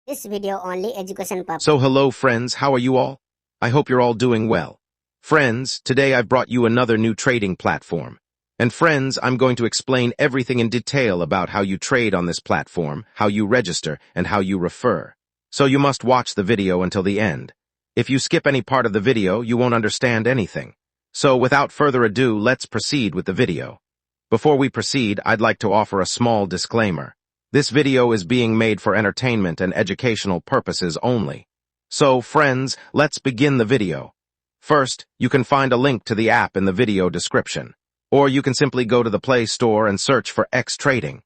This video only education purpose. So hello friends, how are you all? I hope you're all doing well. Friends, today I've brought you another new trading platform. And friends, I'm going to explain everything in detail about how you trade on this platform, how you register, and how you refer. So you must watch the video until the end. If you skip any part of the video, you won't understand anything. So without further ado, let's proceed with the video. Before we proceed, I'd like to offer a small disclaimer. This video is being made for entertainment and educational purposes only. So, friends, let's begin the video. First, you can find a link to the app in the video description. Or you can simply go to the Play Store and search for X Trading.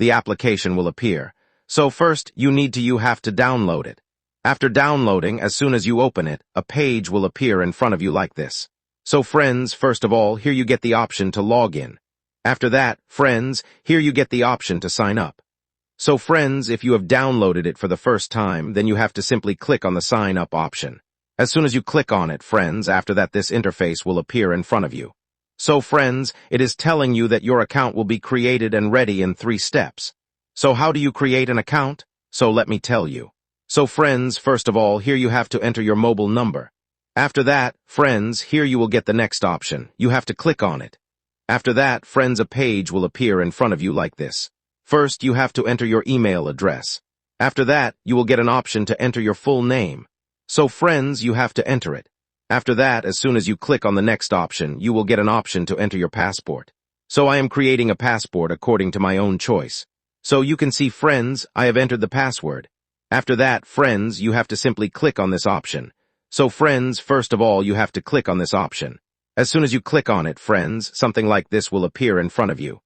The application will appear. So first, you have to download it. After downloading, as soon as you open it, a page will appear in front of you like this. So friends, first of all, here you get the option to log in. After that, friends, here you get the option to sign up. So friends, if you have downloaded it for the first time, then you have to simply click on the sign up option. As soon as you click on it, friends, after that this interface will appear in front of you. So friends, it is telling you that your account will be created and ready in 3 steps. So how do you create an account? So let me tell you. So friends, first of all, here you have to enter your mobile number. After that, friends, here you will get the next option. You have to click on it. After that, friends, a page will appear in front of you like this. First, you have to enter your email address. After that, you will get an option to enter your full name. So friends, you have to enter it. After that, as soon as you click on the next option, you will get an option to enter your passport. So I am creating a passport according to my own choice. So you can see, friends, I have entered the password. After that, friends, you have to simply click on this option. So friends, first of all, you have to click on this option. As soon as you click on it, friends, something like this will appear in front of you.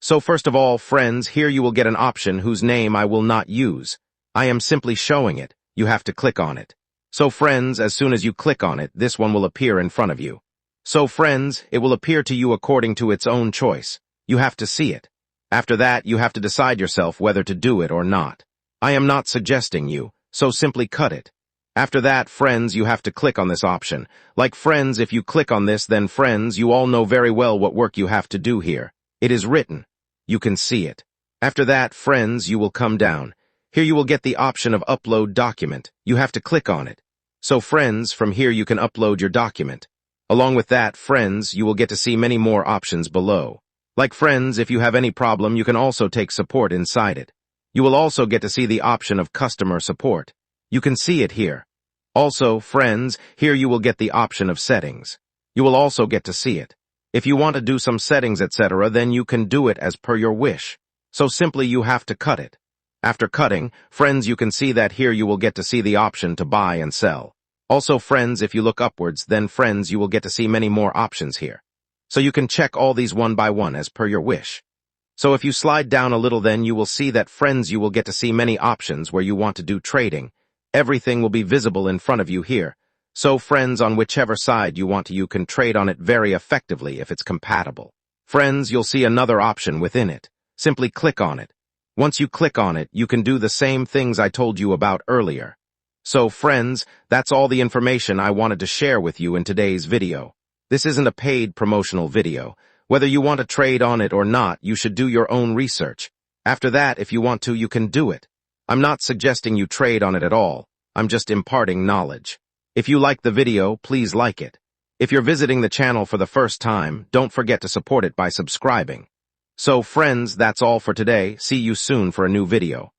So first of all, friends, here you will get an option whose name I will not use. I am simply showing it. You have to click on it. So friends, as soon as you click on it, this one will appear in front of you. So friends, it will appear to you according to its own choice. You have to see it. After that, you have to decide yourself whether to do it or not. I am not suggesting you, so simply cut it. After that, friends, you have to click on this option. Like friends, if you click on this, then friends, you all know very well what work you have to do here. It is written. You can see it. After that, friends, you will come down. Here you will get the option of upload document. You have to click on it. So friends, from here you can upload your document. Along with that, friends, you will get to see many more options below. Like friends, if you have any problem, you can also take support inside it. You will also get to see the option of customer support. You can see it here. Also, friends, here you will get the option of settings. You will also get to see it. If you want to do some settings, etc., then you can do it as per your wish. So simply you have to cut it. After cutting, friends, you can see that here you will get to see the option to buy and sell. Also, friends, if you look upwards, then friends, you will get to see many more options here. So you can check all these one by one as per your wish. So if you slide down a little, then you will see that, friends, you will get to see many options where you want to do trading. Everything will be visible in front of you here. So friends, on whichever side you want to, you can trade on it very effectively if it's compatible. Friends, you'll see another option within it. Simply click on it. Once you click on it, you can do the same things I told you about earlier. So friends, that's all the information I wanted to share with you in today's video. This isn't a paid promotional video. Whether you want to trade on it or not, you should do your own research. After that, if you want to, you can do it. I'm not suggesting you trade on it at all. I'm just imparting knowledge. If you like the video, please like it. If you're visiting the channel for the first time, don't forget to support it by subscribing. So friends, that's all for today. See you soon for a new video.